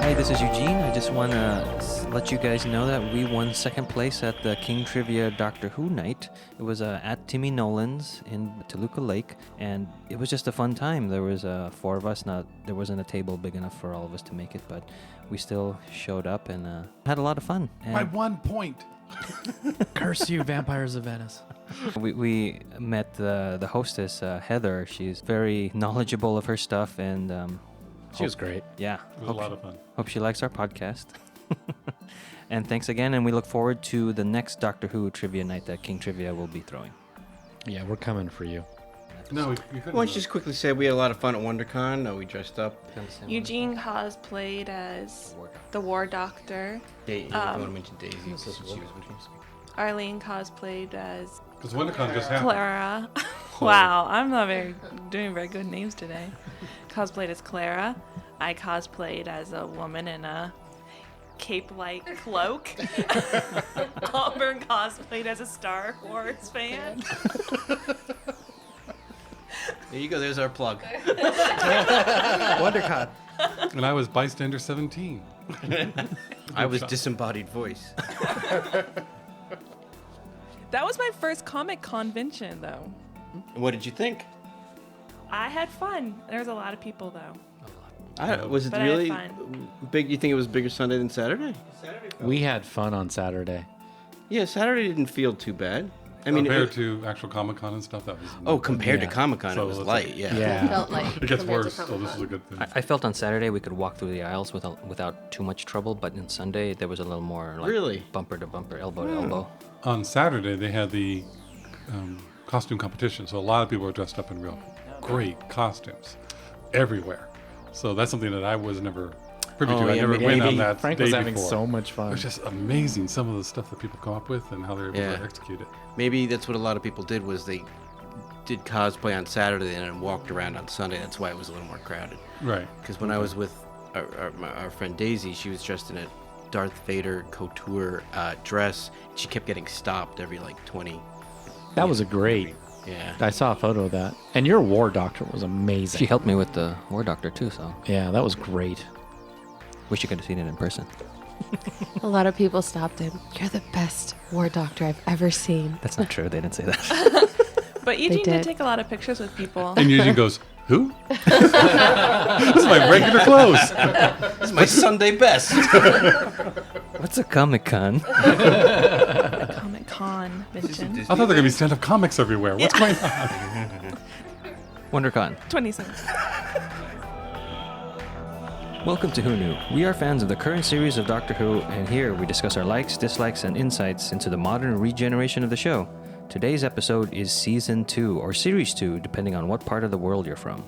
Hi, this is Eugene. I just want to let you guys know that we won second place at the King Trivia Doctor Who night. It was at Timmy Nolan's in Toluca Lake, and it was just a fun time. There was four of us. There wasn't a table big enough for all of us to make it, but we still showed up and had a lot of fun. And By 1 point. Curse you, Vampires of Venice. we met the hostess, Heather. She's very knowledgeable of her stuff, and She was great. yeah, It was a lot of fun. hope she likes our podcast. And thanks again, and we look forward to the next Doctor Who trivia night that King Trivia will be throwing. Yeah, we're coming for you. No, we couldn't. Why don't you just quickly say we had a lot of fun at WonderCon? We dressed up. Eugene cosplayed as the War Doctor. I want to mention Daisy. Since she was with me. Arlene cosplayed as Because WonderCon just happened. Clara. Wow, I'm not doing very good names today. Cosplayed as Clara. I cosplayed as a woman in a cape-like cloak. Auburn cosplayed as a Star Wars fan. There you go. There's our plug. WonderCon. And I was Bystander 17. I was disembodied voice. That was my first Comic convention, though. What did you think? I had fun. There was a lot of people, though. Was it But I had really fun. big? You think it was bigger Sunday than Saturday? We had fun on Saturday. Yeah, Saturday didn't feel too bad. I mean, Compared to actual Comic-Con and stuff, that was... compared to Yeah. Comic-Con, So it was it's light. like- Yeah. Yeah. Felt like It gets compared to worse, so this Comic-Con. is a good thing. I felt on Saturday we could walk through the aisles without too much trouble, but on Sunday there was a little more like Really? bumper to bumper, elbow to elbow. On Saturday, they had the costume competition, so a lot of people were dressed up in real great costumes everywhere. So that's something that I was never privy to. I yeah, never maybe went on that Frank day was having before. so much It fun. was just amazing, some of the stuff that people come up with and how they're able Yeah. to execute it. Maybe that's what a lot of people did was they did cosplay on Saturday and then walked around on Sunday. That's why it was a little more crowded. Right. Because when I was with our friend Daisy, she was dressed in a Darth Vader couture dress. She kept getting stopped every like 20. That was a great. Yeah. I saw a photo of that. And your War Doctor was amazing. She helped me with the War Doctor too, so Yeah, that was great. wish you could have seen it in person. A lot of people stopped him. You're the best War Doctor I've ever seen. That's not true. They didn't say that. But Eugene did did. take a lot of pictures with people. And Eugene goes, who? This is my regular clothes. This is my Sunday best. What's a Comic-Con? Comic Con convention. I thought there were going to be stand-up comics everywhere. What's going on? WonderCon. 27. Welcome to Who Knew. We are fans of the current series of Doctor Who, and here we discuss our likes, dislikes, and insights into the modern regeneration of the show. Today's episode is Season 2, or Series 2, depending on what part of the world you're from.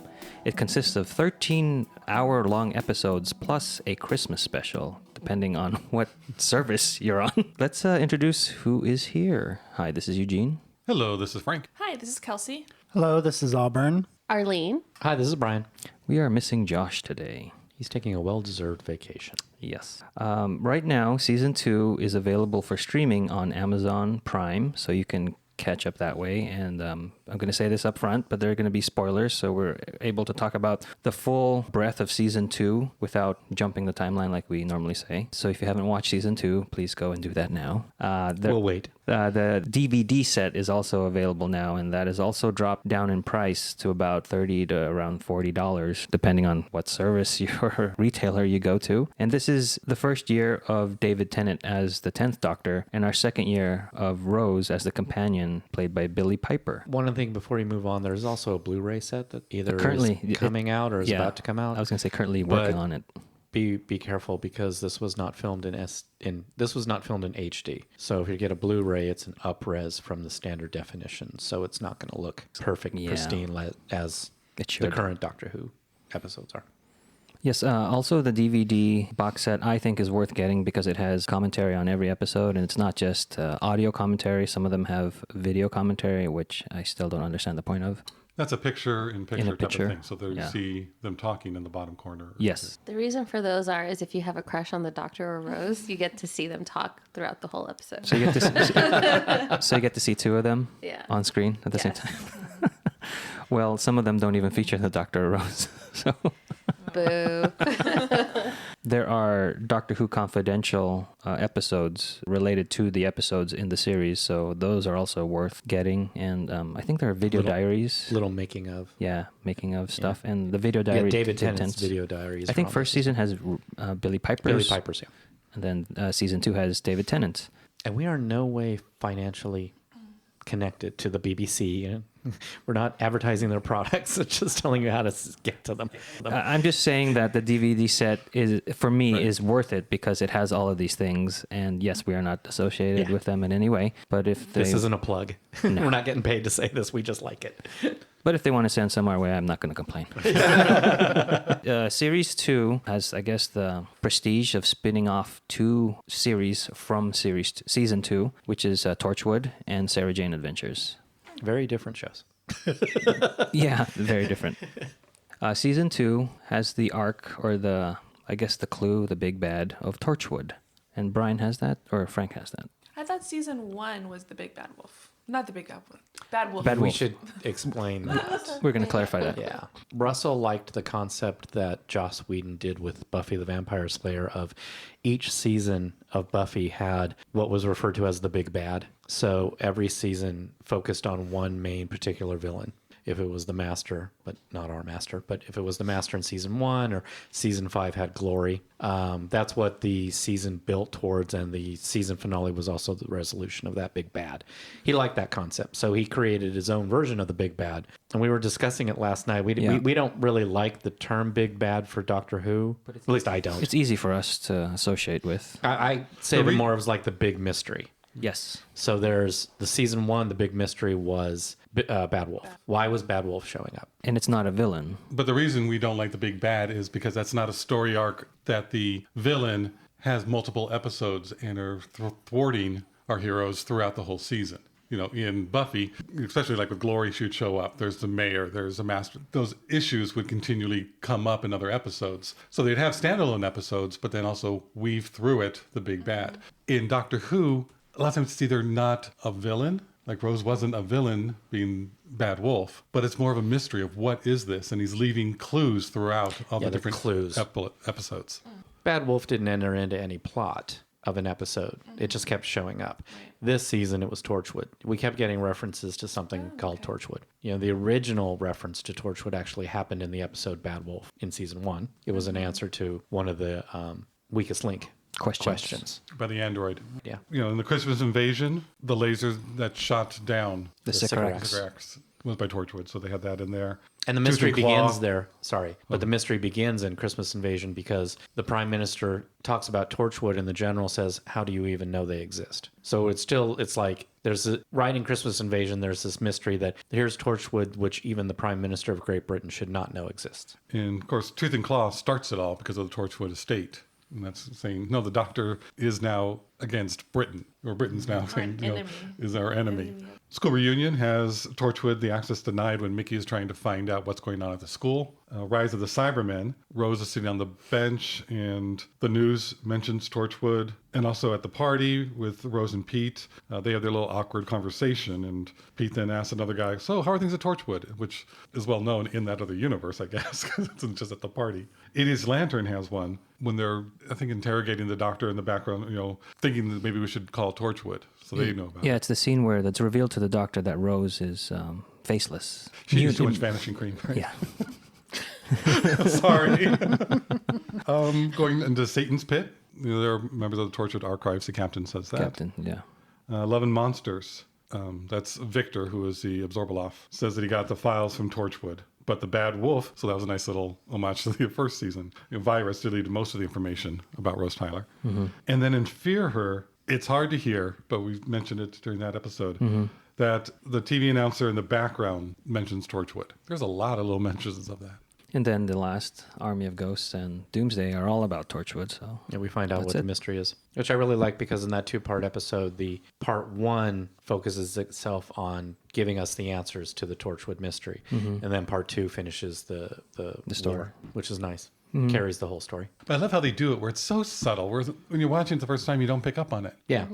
It consists of 13-hour-long episodes plus a Christmas special, depending on what service you're on. Let's introduce who is here. Hi, this is Eugene. Hello, this is Frank. Hi, this is Kelsey. Hello, this is Auburn. Arlene. Hi, this is Brian. We are missing Josh today. He's taking a well-deserved vacation. Yes. Right now, Season 2 is available for streaming on Amazon Prime, so you can catch up that way. And I'm going to say this up front, but there are going to be spoilers, so we're able to talk about the full breadth of Season 2 without jumping the timeline like we normally say. So if you haven't watched Season 2, please go and do that now. We'll wait. The DVD set is also available now, and that is also dropped down in price to about $30 to around $40, depending on what service or retailer you go to. And this is the first year of David Tennant as the 10th Doctor, and our second year of Rose as the companion, played by Billy Piper. One thing before you move on, there's also a Blu-ray set that either Currently, is coming out or is about to come out. I was going to say currently working But- on it. Be careful because this was not filmed in HD. So if you get a Blu-ray, it's an up-res from the standard definition. So it's not going to look perfect, Yeah. pristine as It the should. current Doctor Who episodes are. Yes, also the DVD box set I think is worth getting because it has commentary on every episode, and it's not just audio commentary. Some of them have video commentary, which I still don't understand the point of. That's a picture-in-picture type picture, of thing. So there you yeah. see them talking in the bottom corner. Yes. The reason for those is if you have a crush on the Doctor or Rose, you get to see them talk throughout the whole episode. So you get to so you get to see two of them Yeah. on screen at the same Yes. time. Well, some of them don't even feature the Doctor or Rose. So Boo. There are Doctor Who Confidential episodes related to the episodes in the series, so those are also worth getting. And I think there are video diaries. Little making of. Yeah, making of stuff. And the video Yeah, diary. David Tennant's video diaries. I think from first season has Billy Piper's. Billy Piper's, yeah. And then season 2 has David Tennant's. And we are in no way financially connected to the BBC. You know? We're not advertising their products. It's just telling you how to get to them. I'm just saying that the DVD set is, for me, is worth it because it has all of these things. And yes, we are not associated with them in any way. But if they, This isn't a plug. We're not getting paid to say this. We just like it. But if they want to send some our way, I'm not going to complain. Series 2 has, I guess, the prestige of spinning off 2 series from season 2, which is Torchwood and Sarah Jane Adventures. Very different shows. Yeah, very different. Season 2 has the arc, or the clue, the big bad of Torchwood. And Brian has that, or Frank has that. I thought season 1 was the big bad wolf. Not the big bad wolf. Bad wolf. Bad We wolf. should explain that. We're going to clarify that. Yeah. Russell liked the concept that Joss Whedon did with Buffy the Vampire Slayer of each season of Buffy had what was referred to as the big bad. So every season focused on one main particular villain. If it was the Master, but not our Master, but if it was the Master in season 1 or season 5 had Glory, that's what the season built towards, and the season finale was also the resolution of that big bad. He liked that concept, so he created his own version of the big bad. And we were discussing it last night. We don't really like the term big bad for Doctor Who. At least I don't. It's easy for us to associate with. I say it more as like the big mystery. Yes. So there's the season 1, the big mystery was Bad Wolf. Why was Bad Wolf showing up? And it's not a villain. But the reason we don't like the big bad is because that's not a story arc that the villain has multiple episodes and are thwarting our heroes throughout the whole season. You know, in Buffy, especially like with Glory, she would show up. There's the mayor, there's the master. Those issues would continually come up in other episodes. So they'd have standalone episodes, but then also weave through it the big bad. In Doctor Who, a lot of times it's either not a villain, like Rose wasn't a villain being Bad Wolf, but it's more of a mystery of what is this, and he's leaving clues throughout all the different clues. episodes. Bad Wolf didn't enter into any plot of an episode. It just kept showing up. This season, it was Torchwood. We kept getting references to something called Torchwood. You know, the original reference to Torchwood actually happened in the episode Bad Wolf in season 1. It was an answer to one of the weakest link questions. By the android. Yeah. You know, in the Christmas Invasion, the laser that shot down The Sycorax. Sycorax was by Torchwood, so they had that in there. And the mystery Tooth and Claw. begins there. Sorry. But the mystery begins in Christmas Invasion because the Prime Minister talks about Torchwood and the General says, how do you even know they exist? So it's like right in Christmas Invasion, there's this mystery that here's Torchwood, which even the Prime Minister of Great Britain should not know exists. And of course, Tooth and Claw starts it all because of the Torchwood estate. And that's saying, no, the Doctor is now against Britain, or Britain's now saying, you know, is our enemy. School Reunion has Torchwood, the access denied when Mickey is trying to find out what's going on at the school. Rise of the Cybermen, Rose is sitting on the bench, and the news mentions Torchwood. And also at the party with Rose and Pete, they have their little awkward conversation, and Pete then asks another guy, so how are things at Torchwood? Which is well known in that other universe, I guess, because it's just at the party. Idiot's Lantern has one when they're, I think, interrogating the Doctor in the background, you know, thinking that maybe we should call Torchwood, so they know about it. Yeah, it's the scene where it's revealed to the Doctor that Rose is faceless. She used too much vanishing cream. Right? Yeah. Sorry. Going into Satan's Pit, you know, there are members of the Torchwood Archives. The captain says that. Captain, yeah. Love and Monsters. That's Victor, who is the Absorbaloff, says that he got the files from Torchwood. But the Bad Wolf, so that was a nice little homage to the first season. You know, Virus deleted most of the information about Rose Tyler. Mm-hmm. And then in Fear Her, it's hard to hear, but we mentioned it during that episode, that the TV announcer in the background mentions Torchwood. There's a lot of little mentions of that. And then the last Army of Ghosts and Doomsday are all about Torchwood. So Yeah, we find out That's what the it. mystery is, which I really like because in that 2-part episode, the part 1 focuses itself on giving us the answers to the Torchwood mystery, and then part 2 finishes the story. lore, which is nice. Carries the whole story. But I love how they do it, where it's so subtle. Where when you're watching it the first time, you don't pick up on it. Yeah.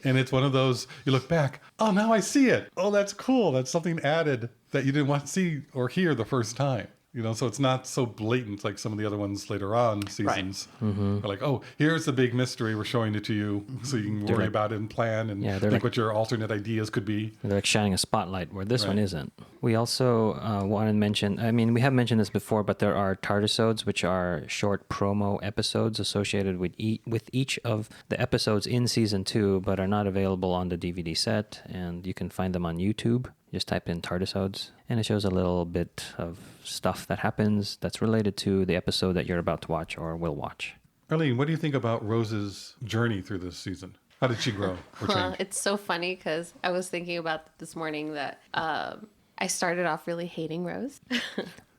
And it's one of those, you look back, oh, now I see it. Oh, that's cool. That's something added that you didn't want to see or hear the first time. So it's not so blatant like some of the other ones later on seasons. They're like, oh, here's the big mystery. We're showing it to you so you can worry about it and plan and think what your alternate ideas could be. They're like shining a spotlight where this one isn't. We also want to mention, we have mentioned this before, but there are TARDISodes, which are short promo episodes associated with each of the episodes in season 2, but are not available on the DVD set, and you can find them on YouTube. Just type in TARDISodes, and it shows a little bit of stuff that happens that's related to the episode that you're about to watch or will watch. Arlene, what do you think about Rose's journey through this season? How did she grow or change? It's so funny because I was thinking about this morning that I started off really hating Rose.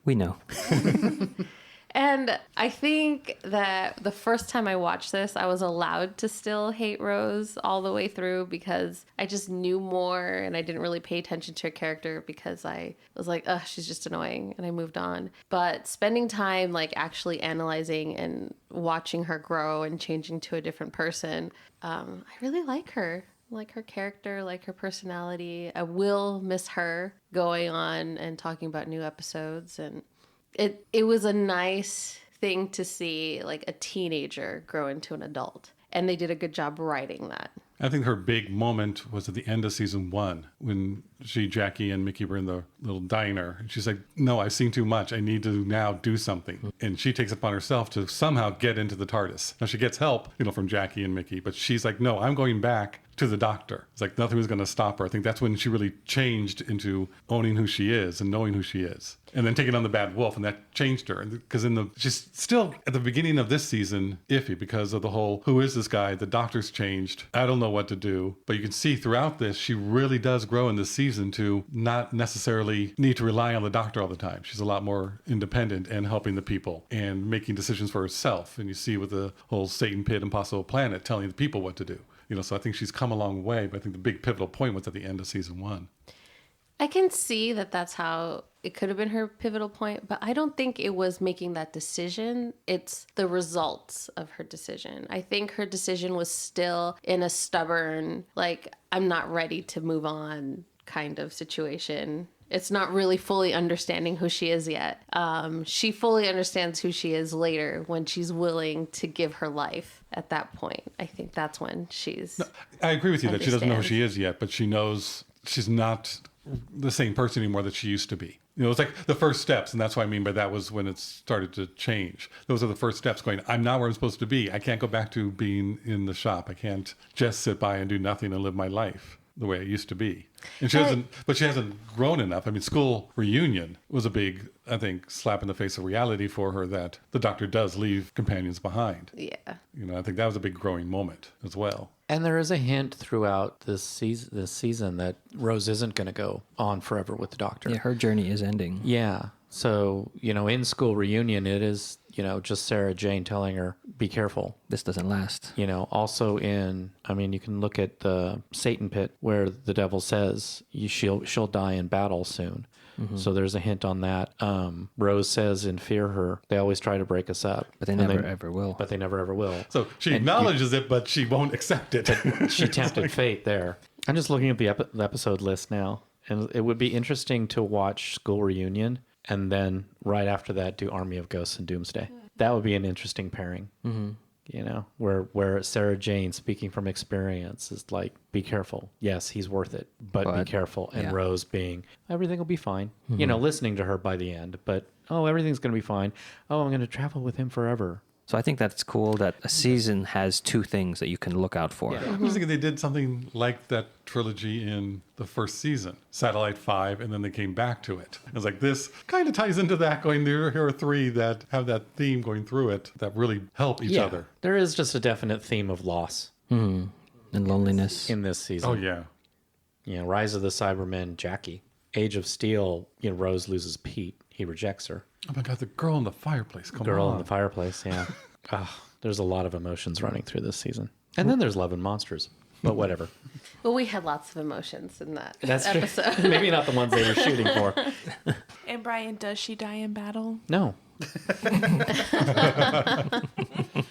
We know. And I think that the first time I watched this, I was allowed to still hate Rose all the way through because I just knew more and I didn't really pay attention to her character because I was like, ugh, she's just annoying, and I moved on. But spending time like actually analyzing and watching her grow and changing to a different person, I really like her. Like her character, like her personality. I will miss her going on and talking about new episodes, and it was a nice thing to see like a teenager grow into an adult, and they did a good job writing that. I think her big moment was at the end of season 1 when Jackie and Mickey were in the little diner. And she's like, no, I've seen too much. I need to now do something. And she takes it upon herself to somehow get into the TARDIS. Now she gets help, from Jackie and Mickey, but she's like, no, I'm going back to the doctor. It's like nothing was going to stop her. I think that's when she really changed into owning who she is and knowing who she is. And then taking on the bad wolf, and that changed her. Because she's still at the beginning of this season iffy because of the whole, who is this guy? The doctor's changed. I don't know what to do. But you can see throughout this, she really does grow in this season to not necessarily need to rely on the doctor all the time. She's a lot more independent and helping the people and making decisions for herself. And you see with the whole Satan Pit Impossible Planet telling the people what to do. So I think she's come a long way, but I think the big pivotal point was at the end of season 1. I can see that that's how it could have been her pivotal point, but I don't think it was making that decision. It's the results of her decision. I think her decision was still in a stubborn, like, I'm not ready to move on kind of situation. It's not really fully understanding who she is yet. She fully understands who she is later when she's willing to give her life at that point. I think that's when she's... No, I agree with you that she doesn't know who she is yet, but she knows she's not the same person anymore that she used to be. It's like the first steps, and that's what I mean by that was when it started to change. Those are the first steps going, I'm not where I'm supposed to be. I can't go back to being in the shop. I can't just sit by and do nothing and live my life the way it used to be. And she hasn't grown enough. School reunion was a big, I think, slap in the face of reality for her that the doctor does leave companions behind. Yeah. I think that was a big growing moment as well. And there is a hint throughout this season that Rose isn't going to go on forever with the doctor. Yeah, her journey is ending. Yeah. So, in School Reunion, it is, just Sarah Jane telling her, be careful. This doesn't last. Also you can look at the Satan Pit where the devil says she'll die in battle soon. Mm-hmm. So there's a hint on that. Rose says in Fear Her, they always try to break us up. But they never ever will. But they never ever will. So she acknowledges it, but she won't accept it. She tempted fate there. I'm just looking at the episode list now. And it would be interesting to watch School Reunion and then right after that do Army of Ghosts and Doomsday. That would be an interesting pairing. Mm-hmm. Where Sarah Jane, speaking from experience, is like, be careful. Yes, he's worth it, but be careful. And Rose being, everything will be fine. Mm-hmm. Listening to her by the end, but, everything's going to be fine. Oh, I'm going to travel with him forever. So I think that's cool that a season has two things that you can look out for. Yeah. I was thinking they did something like that trilogy in the first season, Satellite 5, and then they came back to it. It's like this kind of ties into that going, here are 3 that have that theme going through it that really help each other. There is just a definite theme of loss. Mm-hmm. And loneliness. In this season. Oh, yeah. Rise of the Cybermen, Jackie. Age of Steel, Rose loses Pete. He rejects her. Oh my God, the girl in the fireplace. Girl in the fireplace, yeah. There's a lot of emotions running through this season. And then there's Love and Monsters, but whatever. Well, we had lots of emotions in that That's episode. True. Maybe not the ones they were shooting for. And Brian, does she die in battle? No.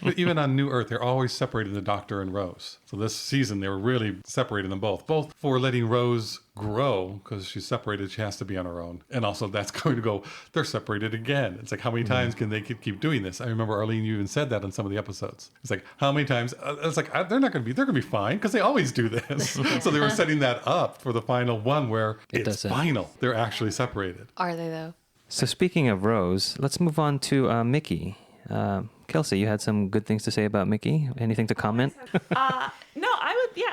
But even on New Earth, they're always separating the Doctor and Rose. So this season, they were really separating them both for letting Rose grow, because she's separated, she has to be on her own. And also that's going to go, they're separated again. It's like, how many times can they keep doing this? I remember, Arlene, you even said that on some of the episodes. It's like, how many times? It's like, they're going to be fine, because they always do this. So they were setting that up for the final one where it's final. They're actually separated. Are they though? So speaking of Rose, let's move on to Mickey. Kelsey, you had some good things to say about Mickey. Anything to comment? No,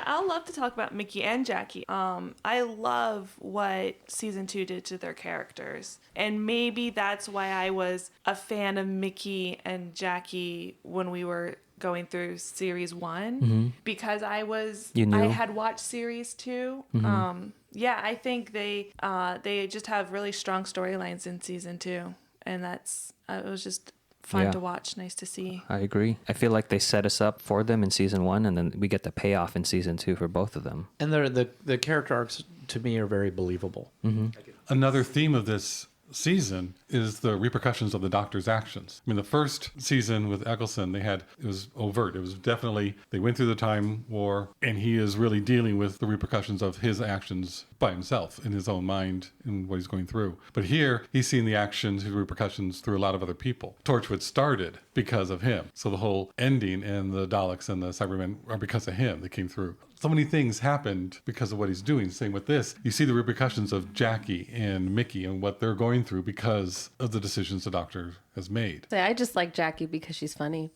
I'll love to talk about Mickey and Jackie. I love what season 2 did to their characters. And maybe that's why I was a fan of Mickey and Jackie when we were going through series 1, because I had watched series 2. I think they just have really strong storylines in season 2, and it was just fun to watch, nice to see. I agree. I feel like they set us up for them in season 1, and then we get the payoff in season 2 for both of them. And the character arcs to me are very believable. Another theme of this season is the repercussions of the Doctor's actions. I mean, the first season with Eccleston, it was overt. It was definitely, they went through the Time War, and he is really dealing with the repercussions of his actions by himself, in his own mind, and what he's going through. But here, he's seeing the actions, his repercussions through a lot of other people. Torchwood started because of him. So the whole ending and the Daleks and the Cybermen are because of him. They came through. So many things happened because of what he's doing. Same with this. You see the repercussions of Jackie and Mickey and what they're going through because of the decisions the Doctor has made. I just like Jackie because she's funny.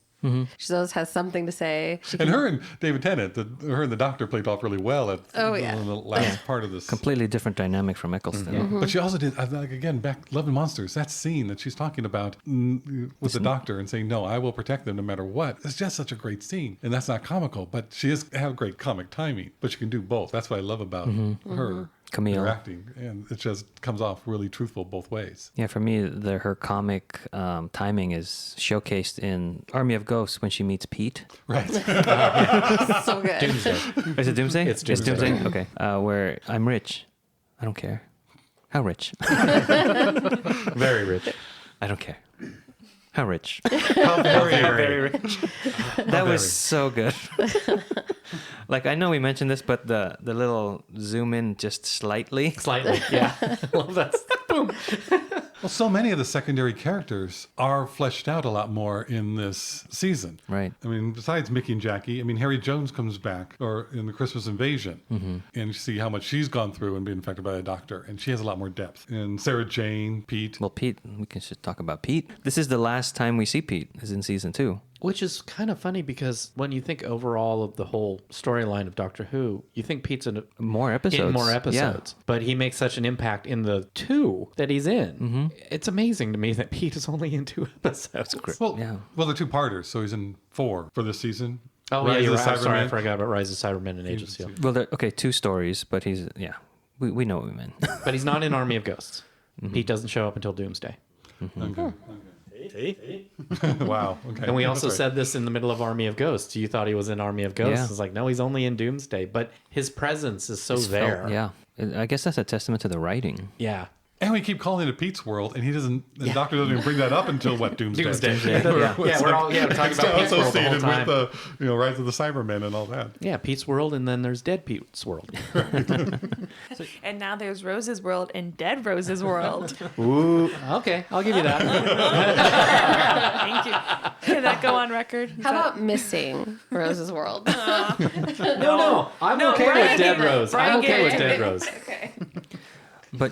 She always has something to say. And her and David Tennant, her and the Doctor played off really well in the last part of this. Completely different dynamic from Eccleston. But she also did, again, back Love and Monsters, that scene that she's talking about with the Doctor and saying, no, I will protect them no matter what. It's just such a great scene. And that's not comical, but she has great comic timing. But she can do both. That's what I love about her. Camille. Her acting, and it just comes off really truthful both ways. Yeah, for me, her comic timing is showcased in Army of Ghosts when she meets Pete. Right. So good. Doomsday. Is it Doomsday? It's Doomsday. Okay. Where I'm rich. I don't care. How rich? Very rich. I don't care. How rich? How very rich. That was so good. Like, I know we mentioned this, but the little zoom in just slightly. Slightly, yeah. Well, that's boom. Well, so many of the secondary characters are fleshed out a lot more in this season. Right. I mean, besides Mickey and Jackie, I mean, Harry Jones comes back, or in the Christmas Invasion, and you see how much she's gone through and been infected by the Doctor, and she has a lot more depth. And Sarah Jane, Pete. Well, Pete, we can just talk about Pete. This is the last time we see Pete, is in season 2. Which is kind of funny because when you think overall of the whole storyline of Doctor Who, you think Pete's in more episodes. Yeah. But he makes such an impact in the 2 that he's in. It's amazing to me that Pete is only in 2 episodes. Well, they're two-parters, so he's in 4 for this season. Oh, yeah, you're right. I'm sorry, I forgot about Rise of Cybermen and Age of Steel. Well, 2 stories, but he's, we know what we meant. But he's not in Army of Ghosts. Pete doesn't show up until Doomsday. Okay. Wow. Okay. And we also said this in the middle of Army of Ghosts. You thought he was in Army of Ghosts. Yeah. It's like, no, he's only in Doomsday. But his presence is so there. Yeah. I guess that's a testament to the writing. Yeah. And we keep calling it Pete's World, and the Doctor doesn't even bring that up until Doomsday. We're talking about Pete's World the whole time. With the Rise of the Cybermen and all that. Yeah, Pete's World, and then there's Dead Pete's World. And now there's Rose's World and Dead Rose's World. Ooh, okay, I'll give you that. Thank you. Can that go on record? How about missing Rose's World? No, I'm okay Brian with Dead gave it. Rose. Brian I'm okay gave with it. Dead Rose. Okay. But,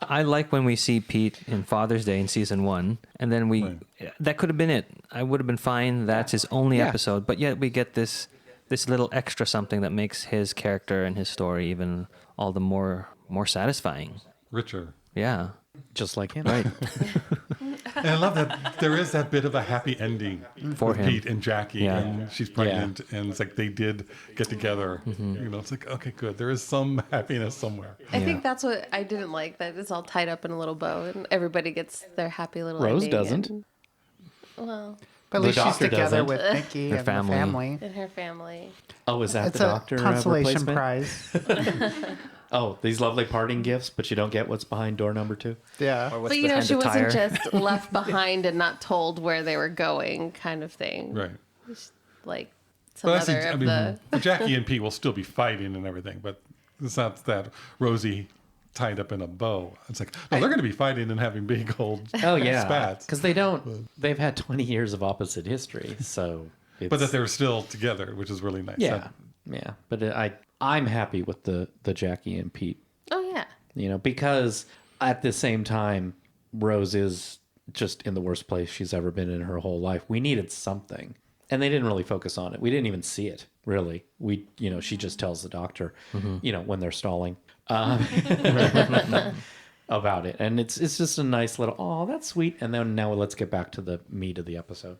I like when we see Pete in Father's Day in season 1, and then that could have been it. I would have been fine. That's his only episode, but yet we get this little extra something that makes his character and his story even all the more satisfying. Richer. Yeah. Just like him. Right. And I love that there is that bit of a happy ending For him. Pete and Jackie, Yeah. and she's pregnant, and it's like they did get together. It's like, okay, good. There is some happiness somewhere. I think that's what I didn't like, that it's all tied up in a little bow and everybody gets their happy little Rose ending. doesn't. Well, But at The least she's doctor together doesn't. with Mickey Their and family. the family. in her family. Oh, is that It's the a Doctor consolation replacement? prize. Oh, these lovely parting gifts, but you don't get what's behind door number 2? Yeah. Or what's But you know, behind she the wasn't tire. just left behind and not told where they were going, kind of thing. Right. Like some But other of the. Jackie and Pete will still be fighting and everything, but it's not that Rosie tied up in a bow. It's like, no, they're going to be fighting and having big old Oh, yeah. spats. Because they've had 20 years of opposite history, so... But that they're still together, which is really nice. Yeah, yeah. But I'm happy with the Jackie and Pete, Oh yeah. because at the same time, Rose is just in the worst place she's ever been in her whole life. We needed something, and they didn't really focus on it. We didn't even see it, really. She just tells the doctor, when they're stalling, about it, and it's just a nice little, oh, that's sweet. And then now let's get back to the meat of the episode.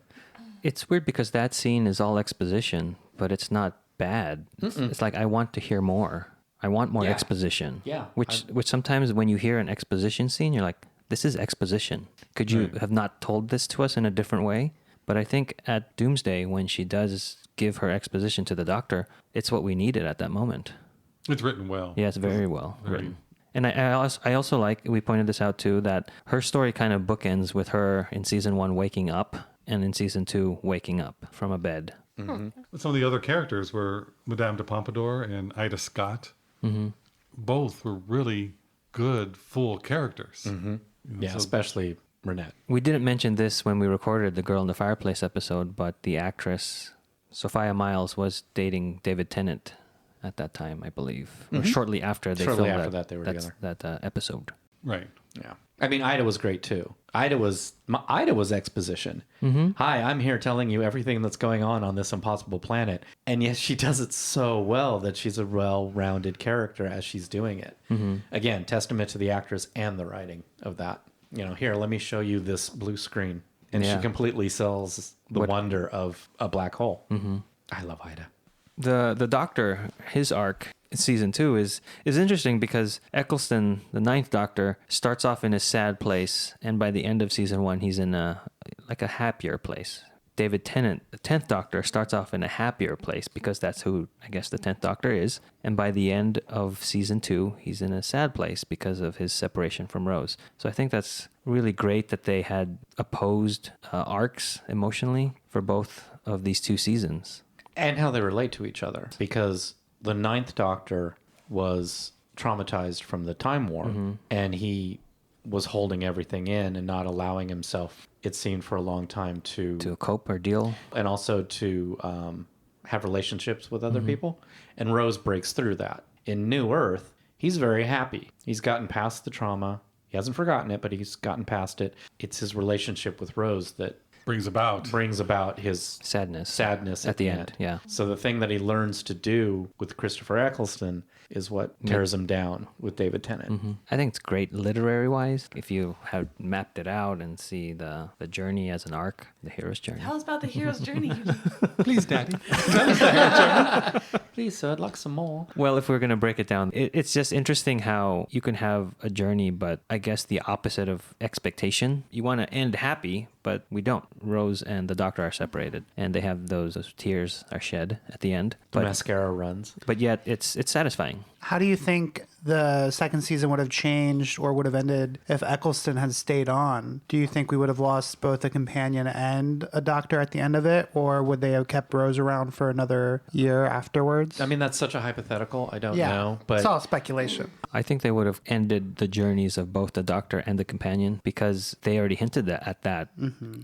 It's weird because that scene is all exposition, but it's not bad. It's like I want to hear more. I want more Yeah. exposition. Yeah. Which sometimes when you hear an exposition scene, you're like, this is exposition. Could you have not told this to us in a different way? But I think at Doomsday, when she does give her exposition to the doctor, it's what we needed at that moment. It's written well. Yeah, it's very well written. And I also like, we pointed this out too, that her story kind of bookends with her in season 1 waking up and in season 2 waking up from a bed. Some of the other characters were Madame de Pompadour and Ida Scott. Both were really good, full characters. Yeah, especially Renette. We didn't mention this when we recorded the Girl in the Fireplace episode, but the actress Sophia Myles was dating David Tennant at that time, I believe, or shortly after they Shortly filmed after that they were together. that episode. Right. Yeah. I mean, Ida was great too. Ida was exposition. Hi, I'm here telling you everything that's going on this impossible planet. And yes, she does it so well that she's a well-rounded character as she's doing it. Again, testament to the actress and the writing of that. Here, let me show you this blue screen. And Yeah. she completely sells the wonder of a black hole. I love Ida. The Doctor, his arc in season 2 is interesting because Eccleston, the Ninth Doctor, starts off in a sad place, and by the end of season 1, he's in a happier place. David Tennant, the 10th Doctor, starts off in a happier place because that's who I guess the 10th Doctor is. And by the end of season 2, he's in a sad place because of his separation from Rose. So I think that's really great that they had opposed arcs emotionally for both of these 2 seasons. And how they relate to each other. Because the Ninth Doctor was traumatized from the Time War, and he was holding everything in and not allowing himself, it seemed for a long time, to cope or deal. and also to have relationships with other people. And Rose breaks through that. In New Earth, he's very happy. He's gotten past the trauma. He hasn't forgotten it, but he's gotten past it. It's his relationship with Rose that Brings about his Sadness at the end. Yeah. So the thing that he learns to do with Christopher Eccleston is what tears him down with David Tennant. I think it's great literary wise if you have mapped it out and see the journey as an arc, the hero's journey. Tell us about the hero's journey. Please, Daddy. Please, sir, I'd like some more. Well, if we're going to break it down, it's just interesting how you can have a journey, but I guess the opposite of expectation. You want to end happy, but we don't. Rose and the Doctor are separated, and they have those tears are shed at the end. The mascara runs. But yet it's satisfying. How do you think the second season would have changed or would have ended if Eccleston had stayed on? Do you think we would have lost both a companion and a doctor at the end of it, or would they have kept Rose around for another year afterwards? I mean, that's such a hypothetical. I don't know. But it's all speculation. I think they would have ended the journeys of both the Doctor and the companion because they already hinted at that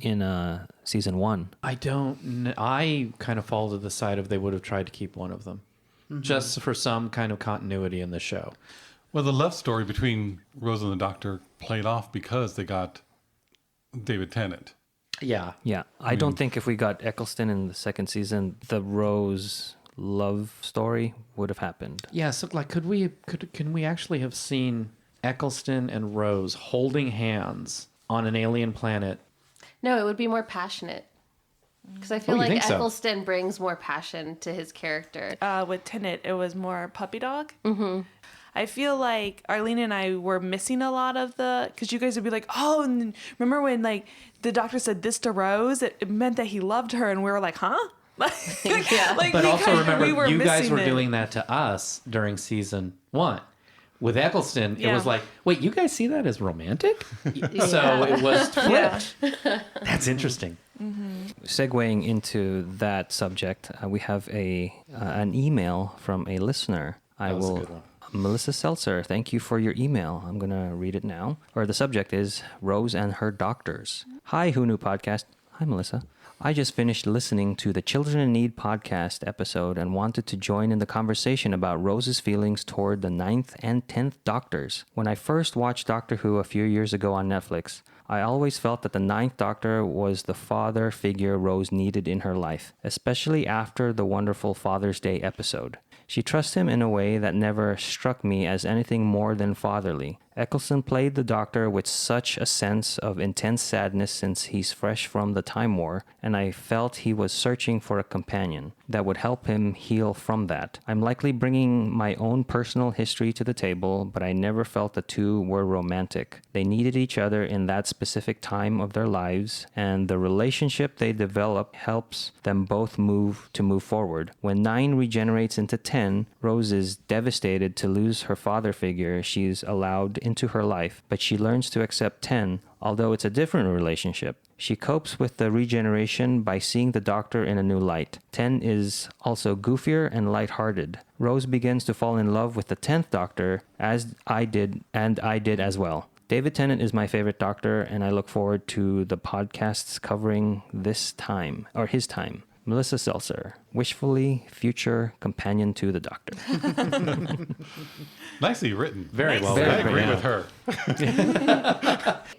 in season 1. I kind of fall to the side of they would have tried to keep one of them. Just for some kind of continuity in the show. Well, the love story between Rose and the Doctor played off because they got David Tennant. Yeah. Yeah. I don't think if we got Eccleston in the second season, the Rose love story would have happened. Yeah, so like can we actually have seen Eccleston and Rose holding hands on an alien planet? No, it would be more passionate. Because I feel you like think so? Eccleston brings more passion to his character. With Tennant, it was more puppy dog. I feel like Arlene and I were missing a lot of because you guys would be like, oh, and remember when like the Doctor said this to Rose? It meant that he loved her, and we were like, huh? Yeah. Like, But also remember, we were you guys missing were it. doing that to us during season 1. With Eccleston, it Yeah. was like, wait, you guys see that as romantic? So it was flipped. That's interesting. Segueing into that subject, we have an email from a listener. That was a good one. Melissa Seltzer, thank you for your email. I'm going to read it now. Or the subject is Rose and Her Doctors. Hi, Who Knew Podcast. Hi, Melissa. I just finished listening to the Children in Need podcast episode and wanted to join in the conversation about Rose's feelings toward the 9th and 10th Doctors. When I first watched Doctor Who a few years ago on Netflix, I always felt that the 9th Doctor was the father figure Rose needed in her life, especially after the wonderful Father's Day episode. She trusts him in a way that never struck me as anything more than fatherly. Eccleston played the Doctor with such a sense of intense sadness since he's fresh from the Time War, and I felt he was searching for a companion that would help him heal from that. I'm likely bringing my own personal history to the table, but I never felt the two were romantic. They needed each other in that specific time of their lives, and the relationship they develop helps them both move forward. When 9 regenerates into 10, Rose is devastated to lose her father figure she's allowed into her life, but she learns to accept 10, although it's a different relationship. She copes with the regeneration by seeing the Doctor in a new light. 10 is also goofier and lighthearted. Rose begins to fall in love with the 10th Doctor, as I did as well. David Tennant is my favorite Doctor, and I look forward to the podcasts covering his time. Melissa Seltzer, wishfully future companion to the Doctor. Nicely written. Very well I done. agree Yeah. with her.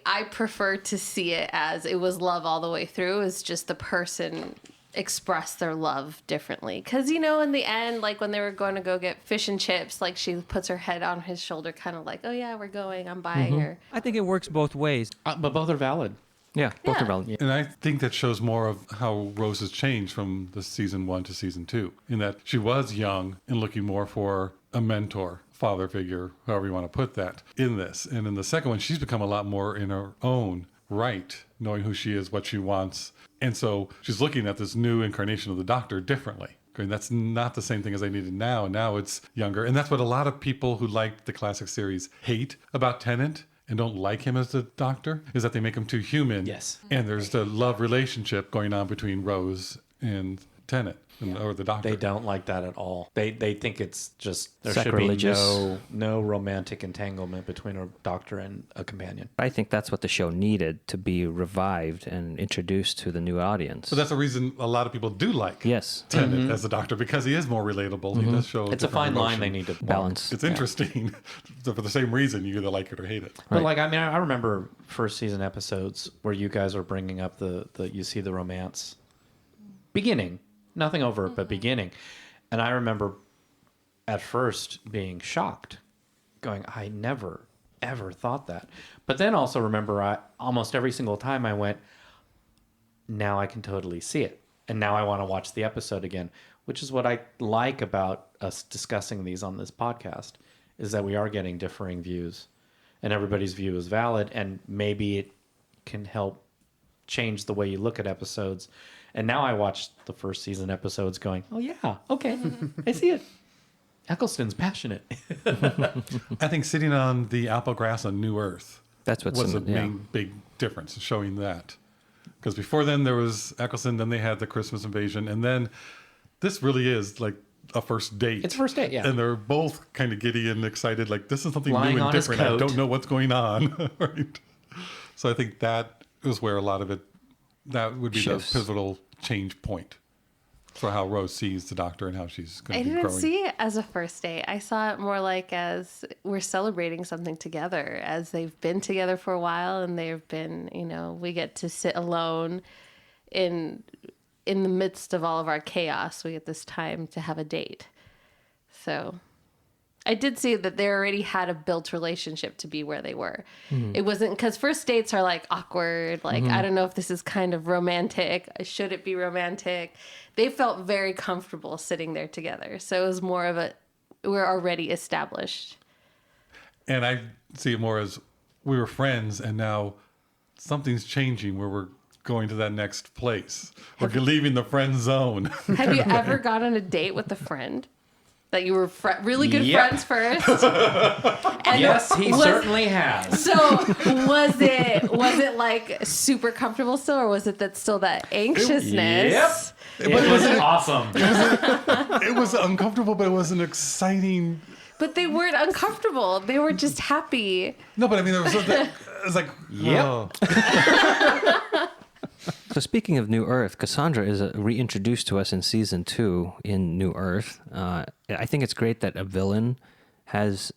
I prefer to see it as it was love all the way through. It's just the person expressed their love differently. Because, you know, in the end, like when they were going to go get fish and chips, like she puts her head on his shoulder, kind of like, oh yeah, we're going, I'm buying her. I think it works both ways. But both are valid. Yeah, both Yeah. are valid. And I think that shows more of how Rose has changed from the season 1 to season 2, in that she was young and looking more for a mentor, father figure, however you want to put that, in this. And in the second one, she's become a lot more in her own right, knowing who she is, what she wants. And so she's looking at this new incarnation of the Doctor differently. And that's not the same thing as I needed now. Now it's younger. And that's what a lot of people who liked the classic series hate about Tennant and don't like him as the Doctor, is that they make him too human. Yes. And there's the love relationship going on between Rose and Tennant, or the Doctor. They don't like that at all. They think it's just there should be Sacrilegious. no romantic entanglement between a Doctor and a companion. I think that's what the show needed to be revived and introduced to the new audience. So that's the reason a lot of people do like Yes. Tennant as the Doctor, because he is more relatable. He does show It's a different fine line emotion. they need to walk. Balance. It's interesting. So for the same reason, you either like it or hate it. But like, I mean, I remember first season episodes where you guys are bringing up the you see the romance beginning, nothing overt, but beginning. And I remember at first being shocked, going, I never, ever thought that. But then also remember, almost every single time I went, now I can totally see it. And now I want to watch the episode again, which is what I like about us discussing these on this podcast, is that we are getting differing views. And everybody's view is valid, and maybe it can help change the way you look at episodes. And now I watched the first season episodes going, oh yeah, okay, I see it. Eccleston's passionate. I think sitting on the apple grass on New Earth That's what's was the yeah. main big difference, showing that. Because before then there was Eccleston, then they had the Christmas invasion, and then this really is like a first date. It's a first date, yeah. And they're both kind of giddy and excited, like this is something Lying new and on his different. I coat. don't know what's going on. Right. So I think that is where a lot of it, that would be Shifts. the pivotal change point for how Rose sees the Doctor and how she's going I to be didn't growing. see it as a first date. I saw it more like as we're celebrating something together, as they've been together for a while and they've been, you know, we get to sit alone in the midst of all of our chaos. We get this time to have a date. So I did see that they already had a built relationship to be where they were. It wasn't, because first dates are like awkward. Like, I don't know if this is kind of romantic. Should it be romantic? They felt very comfortable sitting there together. So it was more of a, we're already established. And I see it more as we were friends, and now something's changing where we're going to that next place. We're leaving the friend zone. Have you ever gone on a date with a friend? That you were really good Yep. friends first. And Yes, he was- certainly has. So was it like super comfortable still, or was it still that anxiousness? Yep. It was awesome. It was uncomfortable, but it was an exciting. But they weren't uncomfortable. They were just happy. No, but I mean, there was something. It was like, Yep. oh. So speaking of New Earth, Cassandra is reintroduced to us in season 2 in New Earth. I think it's great that a villain has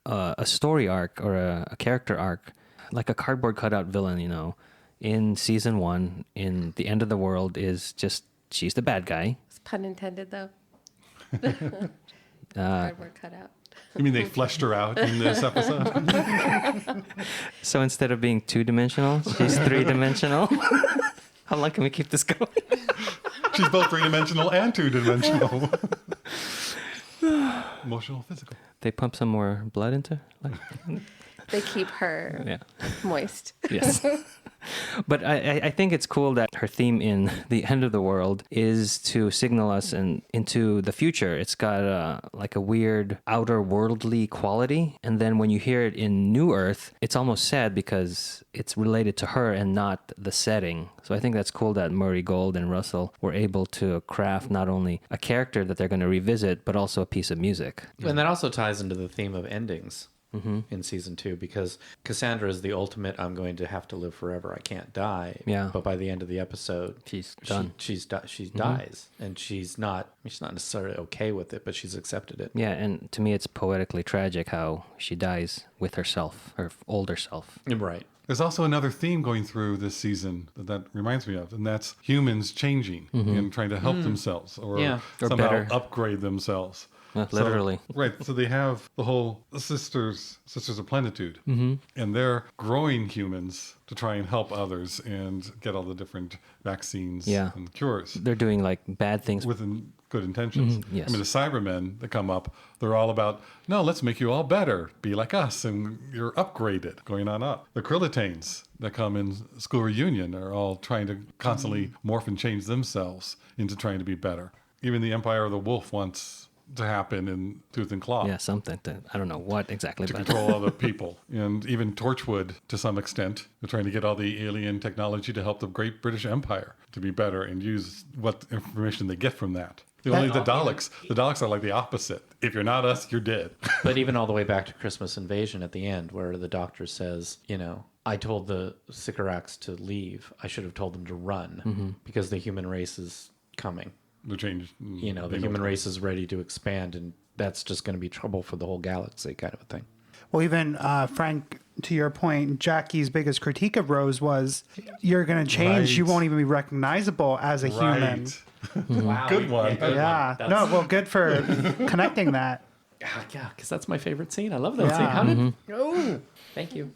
a story arc or a character arc, like a cardboard cutout villain, you know. In season 1, in The End of the World, is just, she's the bad guy. It's pun intended, though. Cardboard cutout. You mean they fleshed her out in this episode? So instead of being 2-dimensional, she's 3-dimensional. How long can we keep this going? She's both 3-dimensional and 2-dimensional. Emotional, physical. They pump some more blood into her? They keep her Yeah. moist. Yes. But I think it's cool that her theme in The End of the World is to signal us into the future. It's got like a weird outer worldly quality. And then when you hear it in New Earth, it's almost sad because it's related to her and not the setting. So I think that's cool that Murray Gold and Russell were able to craft not only a character that they're going to revisit, but also a piece of music. And that also ties into the theme of endings in season 2, because Cassandra is the ultimate, I'm going to have to live forever. I can't die. Yeah. But by the end of the episode, She's done. She dies, and she's not necessarily okay with it, but she's accepted it. Yeah, and to me, it's poetically tragic how she dies with herself, her older self. Right. There's also another theme going through this season that reminds me of, and that's humans changing and trying to help themselves or Yeah. Or somehow better. upgrade themselves. Literally. So, right. So they have the whole Sisters of Plenitude, and they're growing humans to try and help others and get all the different vaccines Yeah. and cures They're doing like bad things. with good intentions. yes. I mean, the Cybermen that come up, they're all about, no, let's make you all better. Be like us, and you're upgraded, going on up. The Krillitanes that come in School Reunion are all trying to constantly morph and change themselves into trying to be better. Even the Empire of the Wolf wants to happen in Tooth and Claw. Yeah, something. I don't know what exactly. To But control other people. And even Torchwood, to some extent, they're trying to get all the alien technology to help the Great British Empire to be better and use what information they get from that. Only the Daleks are like the opposite. If you're not us, you're dead. But even all the way back to Christmas Invasion at the end, where the doctor says, I told the Sycorax to leave. I should have told them to run because the human race is coming. The change. The human race is ready to expand, and that's just going to be trouble for the whole galaxy, kind of a thing. Well, even Frank, to your point, Jackie's biggest critique of Rose was, "You're going to change. Right. You won't even be recognizable as a human." Wow. Good one. Yeah. No. Well, good for connecting that. Yeah, because that's my favorite scene. I love that scene. Yeah. How did? Oh, thank you.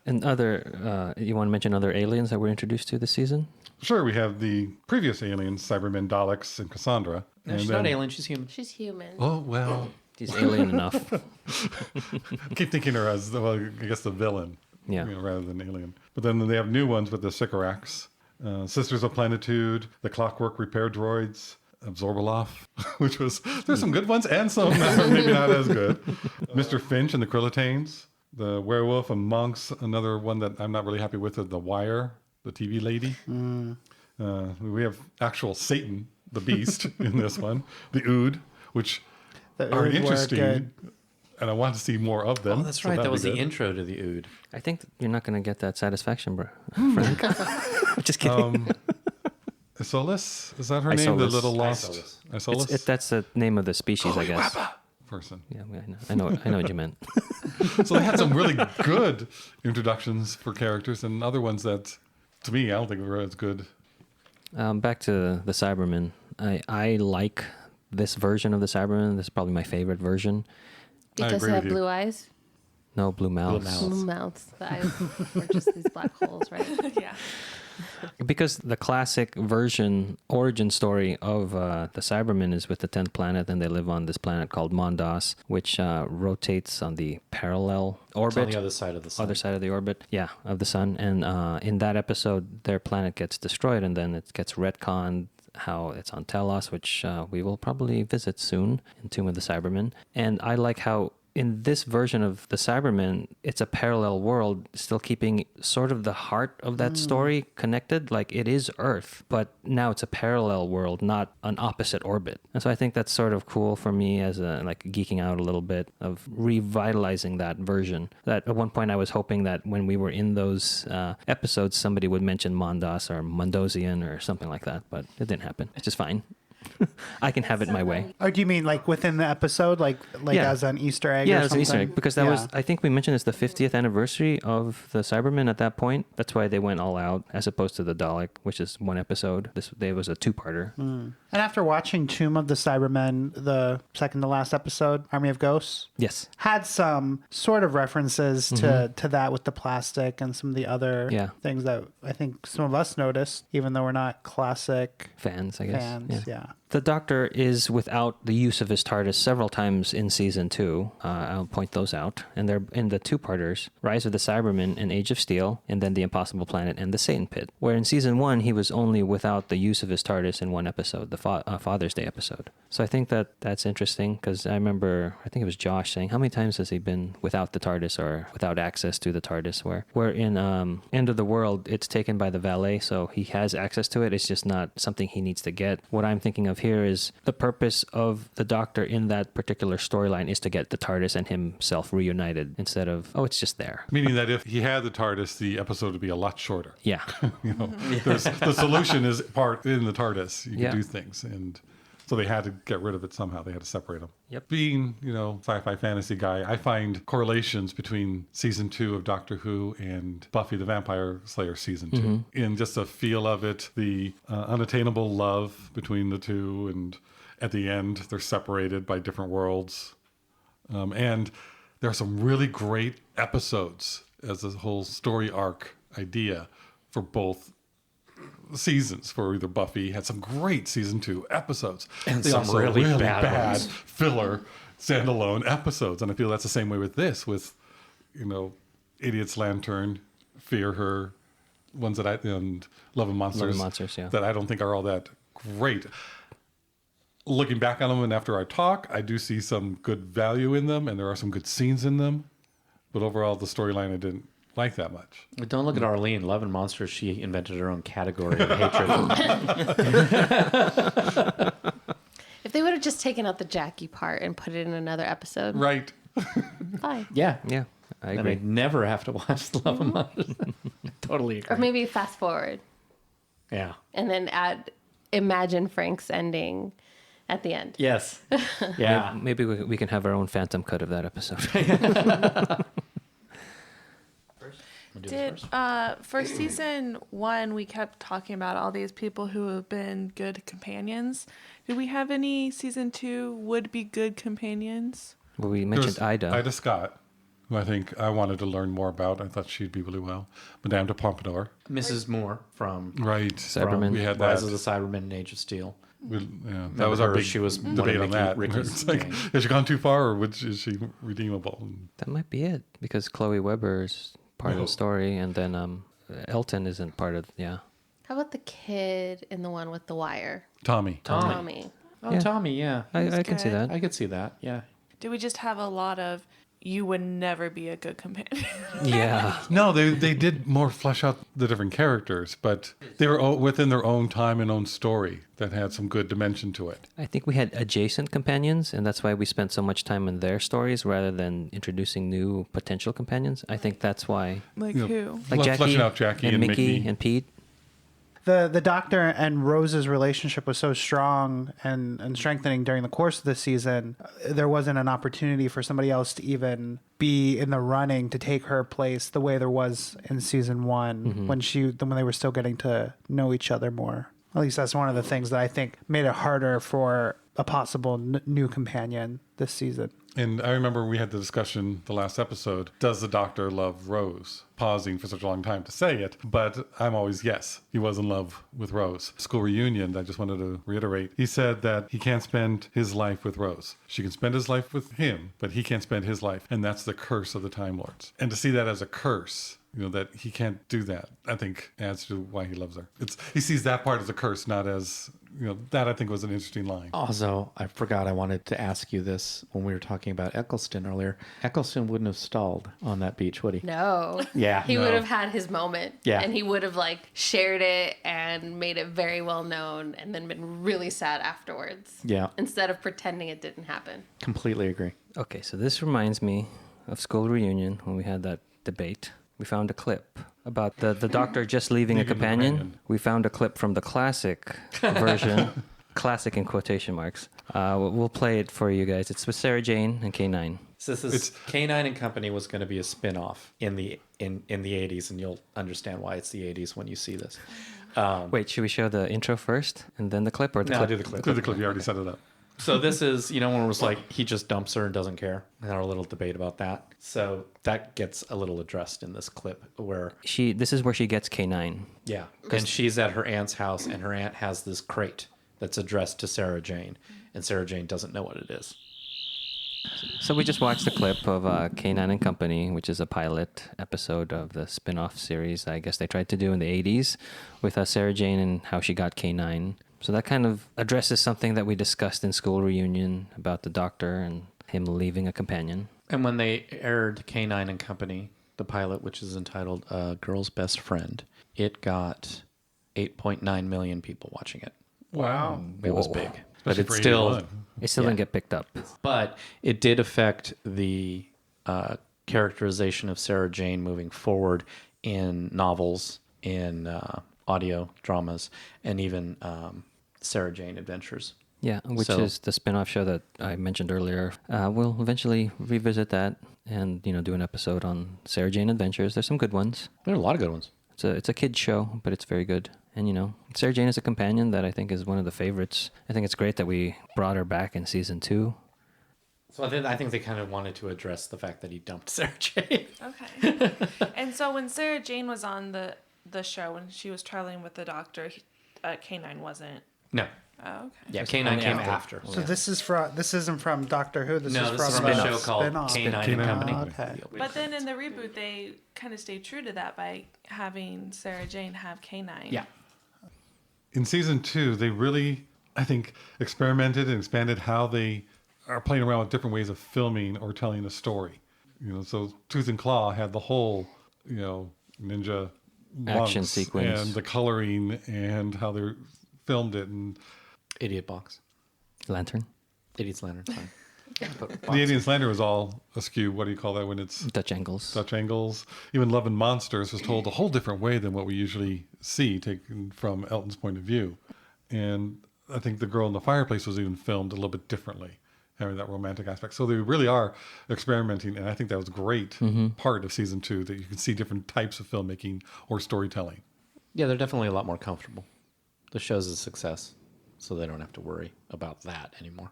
and other, you want to mention other aliens that we're introduced to this season? Sure, we have the previous aliens, Cybermen, Daleks, and Cassandra. No, and she's not alien. She's human. She's human. Oh, well. She's alien enough. I keep thinking her as, I guess, the villain. Yeah. Rather than alien. But then they have new ones with the Sycorax, Sisters of Plenitude, the Clockwork Repair Droids, Absorbaloff, which was, there's some good ones and some maybe not as good. Mr. Finch and the Krillitanes, the Werewolf and Monks, another one that I'm not really happy with, is the Wire, the TV lady. We have actual Satan, the Beast, in this one, the Ood, which The are Ood were interesting. good. And I want to see more of them. Oh, that's so right. that'd That be was the good. intro to the Ood. I think you're not going to get that satisfaction, bro. Frank. I'm just kidding. Isolus? Is that her name? The Isolus. little lost Isolus That's the name of the species, I guess. person. Yeah, I know what you meant. So they had some really good introductions for characters and other ones that, to me, I don't think were as good. Back to the Cybermen. I like this version of the Cybermen. This is probably my favorite version. I Because agree they have with you. blue eyes. No, blue mouths. mouths. Blue mouths. The eyes are just these black holes, right? Yeah. Because the classic version origin story of the Cybermen is with the 10th planet, and they live on this planet called Mondas, which rotates on the parallel It's on orbit. the other side of the sun. Other side of the orbit, yeah, of the sun. And in that episode, their planet gets destroyed, and then it gets retconned how it's on Telos, which we will probably visit soon in Tomb of the Cybermen. And I like how in this version of the Cybermen, it's a parallel world, still keeping sort of the heart of that story connected. Like it is Earth, but now it's a parallel world, not an opposite orbit. And so I think that's sort of cool for me as a like geeking out a little bit of revitalizing that version. That at one point I was hoping that when we were in those episodes, somebody would mention Mondas or Mondosian or something like that, but it didn't happen. It's just fine. I can have it my way. Or do you mean like within the episode, like Yeah. as an Easter egg? Yeah, or it's an Easter something? egg because that was, I think we mentioned it's the 50th anniversary of the Cybermen at that point. That's why they went all out as opposed to the Dalek, which is one episode. There was a two-parter. And after watching Tomb of the Cybermen, the second to last episode, Army of Ghosts, Yes. had some sort of references to that with the plastic and some of the other Yeah. things that I think some of us noticed, even though we're not classic Fans, I guess. fans. Yeah. The Doctor is without the use of his TARDIS several times in season 2. I'll point those out. And they're in the two-parters, Rise of the Cybermen and Age of Steel, and then The Impossible Planet and The Satan Pit. Where in season 1, he was only without the use of his TARDIS in one episode, the Father's Day episode. So I think that's interesting because I remember, I think it was Josh saying, how many times has he been without the TARDIS or without access to the TARDIS? Where in End of the World, it's taken by the valet, so he has access to it. It's just not something he needs to get. What I'm thinking of here is the purpose of the Doctor in that particular storyline is to get the TARDIS and himself reunited instead of, oh, it's just there. Meaning that if he had the TARDIS, the episode would be a lot shorter. Yeah. You know, the solution is part in the TARDIS. You can Yeah. do things, and so they had to get rid of it somehow. They had to separate them. Yep. Being, sci-fi fantasy guy, I find correlations between season 2 of Doctor Who and Buffy the Vampire Slayer season 2. In just the feel of it, the unattainable love between the two, and at the end, they're separated by different worlds. And there are some really great episodes as a whole story arc idea for both seasons. For either Buffy had some great season 2 episodes, And they some also really bad ones. filler standalone episodes. And I feel that's the same way with this, with Idiot's Lantern, Fear Her, ones that and Love and Monsters, yeah. that I don't think are all that great. Looking back on them and after I talk, I do see some good value in them, and there are some good scenes in them. But overall, the storyline I didn't like that much. But don't look at Arlene. Love and Monsters, she invented her own category of hatred. If they would have just taken out the Jackie part and put it in another episode, Right. fine. Yeah. Yeah, I And agree. I'd never have to watch Love and Monsters. Totally agree. Or maybe fast forward Yeah. and then imagine Frank's ending at the end. Yes. Yeah. Maybe we can have our own phantom cut of that episode. Did for season 1 we kept talking about all these people who have been good companions. Did we have any season 2 would be good companions? Well, we There mentioned was Ida. Ida Scott, who I think I wanted to learn more about. I thought she'd be really well. Madame de Pompadour. Mrs. Moore from Right. Cybermen. We had Rise that. of the Cybermen and Age of Steel. That was our her, big she was one of debate on that. Ricky's It's like, gang. has she gone too far, or is she redeemable? That might be it because Chloe Weber is part of No. the story, and then Elton isn't part of. Yeah. How about the kid in the one with the wire? Tommy. Tommy. Oh, Yeah. Tommy, yeah. I can see good. that. I could see that, yeah. Did we just have a lot of you would never be a good companion? Yeah. No, they did more flesh out the different characters, but they were within their own time and own story that had some good dimension to it. I think we had adjacent companions, and that's why we spent so much time in their stories rather than introducing new potential companions. I think that's why, Like You know, who? like Jackie, fleshing out Jackie and Mickey. and Pete. The Doctor and Rose's relationship was so strong and strengthening during the course of the season. There wasn't an opportunity for somebody else to even be in the running to take her place the way there was in season 1 when they were still getting to know each other more. At least that's one of the things that I think made it harder for a possible new companion this season. And I remember we had the discussion the last episode, does the Doctor love Rose? Pausing for such a long time to say it, but I'm always yes. He was in love with Rose. School reunion, I just wanted to reiterate, he said that he can't spend his life with Rose. She can spend his life with him, but he can't spend his life. And that's the curse of the Time Lords. And to see that as a curse that he can't do that, I think adds to why he loves her. He sees that part as a curse, not as, that I think was an interesting line. Also, I forgot I wanted to ask you this when we were talking about Eccleston earlier. Eccleston wouldn't have stalled on that beach, would he? No. Yeah. He would have had his moment. Yeah. And he would have shared it and made it very well known and then been really sad afterwards. Yeah. Instead of pretending it didn't happen. Completely agree. Okay, so this reminds me of school reunion when we had that debate. We found a clip about the doctor just leaving a companion. We found a clip from the classic version, classic in quotation marks. We'll play it for you guys. It's with Sarah Jane and K9. So this is K9 and Company was going to be a spin-off in the 80s, and you'll understand why it's the 80s when you see this. Wait, should we show the intro first and then the clip, or the No, clip? do the clip. Do the clip. You already set it up. So this is, when it was he just dumps her and doesn't care. And our little debate about that. So that gets a little addressed in this clip where... This is where she gets K9. Yeah. And she's at her aunt's house, and her aunt has this crate that's addressed to Sarah Jane. And Sarah Jane doesn't know what it is. So we just watched the clip of K9 and Company, which is a pilot episode of the spin-off series I guess they tried to do in the 80s with Sarah Jane and how she got K9. So that kind of addresses something that we discussed in school reunion about the doctor and him leaving a companion. And when they aired K9 and Company, the pilot, which is entitled Girl's Best Friend, it got 8.9 million people watching it. Wow. It was big. But Especially it's for still... 81. It still didn't get picked up. But it did affect the characterization of Sarah Jane moving forward in novels, in audio dramas, and even Sarah Jane Adventures. Yeah, which is the spin-off show that I mentioned earlier. We'll eventually revisit that and, do an episode on Sarah Jane Adventures. There's some good ones. There are a lot of good ones. It's a kid's show, but it's very good. And, Sarah Jane is a companion that I think is one of the favorites. I think it's great that we brought her back in season 2. So I think they kind of wanted to address the fact that he dumped Sarah Jane. Okay. And so when Sarah Jane was on the show, when she was traveling with the doctor, K9 wasn't. No. Oh, okay. Yeah, K9 came after. So this isn't from Doctor Who. This is is from from a a show called spin-off. K9 and Company. Okay. But then in the reboot, they kind of stayed true to that by having Sarah Jane have K9. Yeah. In season 2, they really, I think, experimented and expanded how they are playing around with different ways of filming or telling a story. So Tooth and Claw had the whole, ninja Action monks sequence. and the coloring and how they filmed it. And Idiot Box. Lantern. Idiot's Lantern. Fine. the Indian Slander was all askew. What do you call that when it's Dutch angles. Dutch angles? Even Love and Monsters was told a whole different way than what we usually see, taken from Elton's point of view. And I think The Girl in the Fireplace was even filmed a little bit differently, having that romantic aspect. So they really are experimenting, and I think that was a great part of season 2, that you can see different types of filmmaking or storytelling. Yeah, they're definitely a lot more comfortable. The show's a success, so they don't have to worry about that anymore.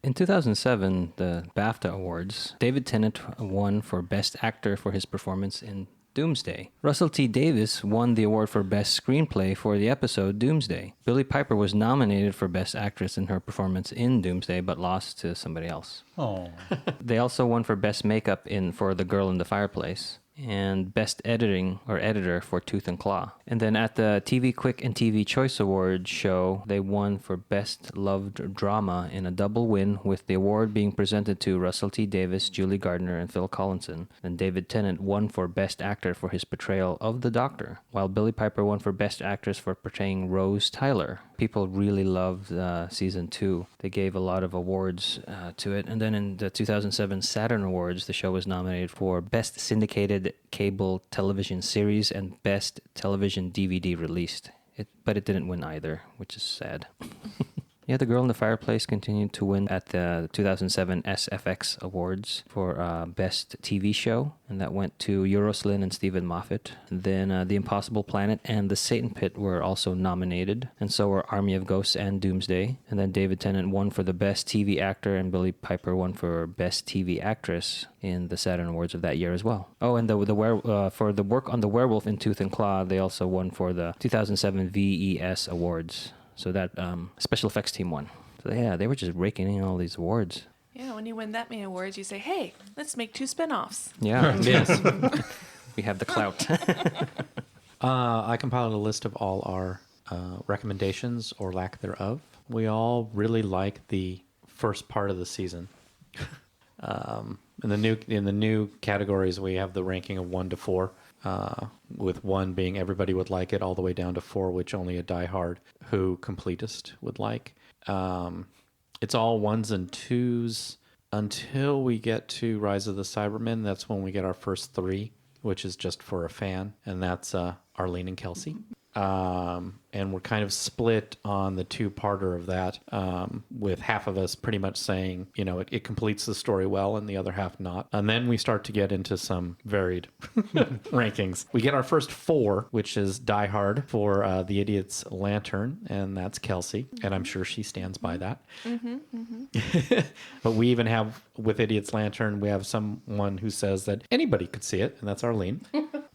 In 2007, the BAFTA Awards, David Tennant won for Best Actor for his performance in Doomsday. Russell T. Davies won the award for Best Screenplay for the episode Doomsday. Billie Piper was nominated for Best Actress in her performance in Doomsday, but lost to somebody else. Oh, They also won for Best Makeup for The Girl in the Fireplace, and Best Editing or Editor for Tooth and Claw. And then at the TV Quick and TV Choice Awards show, they won for Best Loved Drama in a double win, with the award being presented to Russell T. Davies, Julie Gardner, and Phil Collinson. And David Tennant won for Best Actor for his portrayal of the Doctor, while Billie Piper won for Best Actress for portraying Rose Tyler. People really loved season 2. They gave a lot of awards to it. And then in the 2007 Saturn Awards, the show was nominated for Best Syndicated Cable Television Series and Best Television DVD Released. But it didn't win either, which is sad. Yeah, The Girl in the Fireplace continued to win at the 2007 SFX Awards for Best TV Show, and that went to Euros Lyn and Stephen Moffat. Then The Impossible Planet and The Satan Pit were also nominated, and so were Army of Ghosts and Doomsday. And then David Tennant won for the Best TV Actor, and Billie Piper won for Best TV Actress in the Saturn Awards of that year as well. Oh, and for the work on The Werewolf in Tooth and Claw, they also won for the 2007 VES Awards. So that special effects team won. So yeah, they were just raking in all these awards. Yeah, when you win that many awards, you say, hey, let's make 2 spinoffs. Yeah. Yes. We have the clout. I compiled a list of all our recommendations or lack thereof. We all really like the first part of the season. In the new categories, we have the ranking of 1 to 4, with 1 being everybody would like it, all the way down to 4, which only a diehard Who completist would like. It's all 1s and 2s until we get to Rise of the Cybermen. That's when we get our first 3, which is just for a fan, and that's Arlene and Kelsey. And we're kind of split on the 2-parter of that, with half of us pretty much saying, it completes the story well, and the other half not. And then we start to get into some varied rankings. We get our first 4, which is Die Hard for The Idiot's Lantern, and that's Kelsey, and I'm sure she stands by that. But we even have, with Idiot's Lantern, we have someone who says that anybody could see it, and that's Arlene.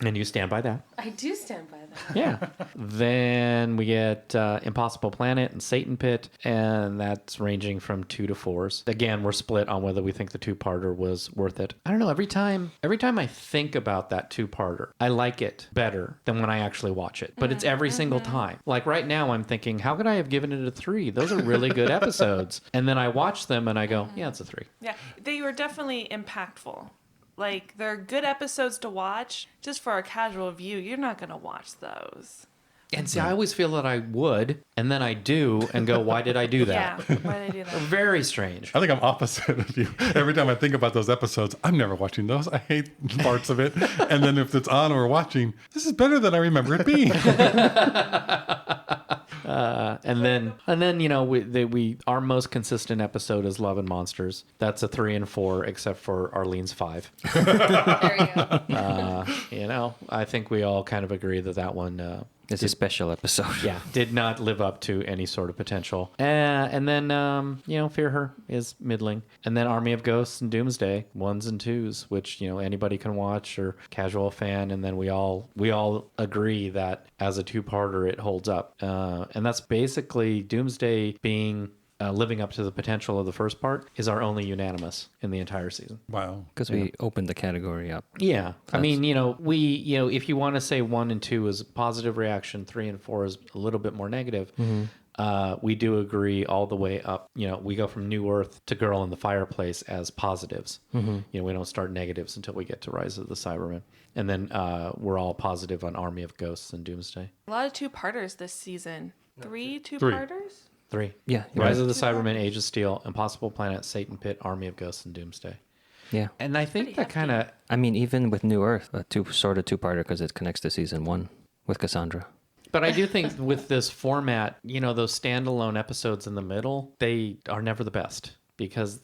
And you stand by that. I do stand by that. Yeah. Then we get Impossible Planet and Satan Pit, and that's ranging from 2 to 4s. Again, we're split on whether we think the 2-parter was worth it. I don't know. Every time I think about that 2-parter, I like it better than when I actually watch it. But it's every single time. Like right now, I'm thinking, how could I have given it a 3? Those are really good episodes. And then I watch them and I go, yeah, it's a 3. Yeah, they were definitely impactful. Like, they're good episodes to watch. Just for a casual view, you're not going to watch those. And see, I always feel that I would, and then I do, and go, why did I do that? Yeah, why did I do that? Very strange. I think I'm opposite of you. Every time I think about those episodes, I'm never watching those. I hate parts of it. And then if it's on or watching, this is better than I remember it being. And then we our most consistent episode is Love and Monsters. That's a 3 and 4, except for Arlene's 5. There you go. I think we all kind of agree that one. It's a special episode. Yeah, did not live up to any sort of potential. And then, Fear Her is middling. And then Army of Ghosts and Doomsday, 1s and 2s, which, anybody can watch or casual fan. And then we all agree that as a 2-parter, it holds up. And that's basically Doomsday being... living up to the potential of the first part is our only unanimous in the entire season. Wow. Because we opened the category up. Yeah. I mean, if you want to say 1 and 2 is positive reaction, 3 and 4 is a little bit more negative. We do agree all the way up. We go from New Earth to Girl in the Fireplace as positives. We don't start negatives until we get to Rise of the Cybermen. And then we're all positive on Army of Ghosts and Doomsday. A lot of 2-parters this season. 3 2-parters? 3. Yeah. Rise of the Cybermen, Age of Steel, Impossible Planet, Satan Pit, Army of Ghosts, and Doomsday. Yeah. And I think that kind of... I mean, even with New Earth, a 2-parter because it connects to season 1 with Cassandra. But I do think with this format, those standalone episodes in the middle, they are never the best because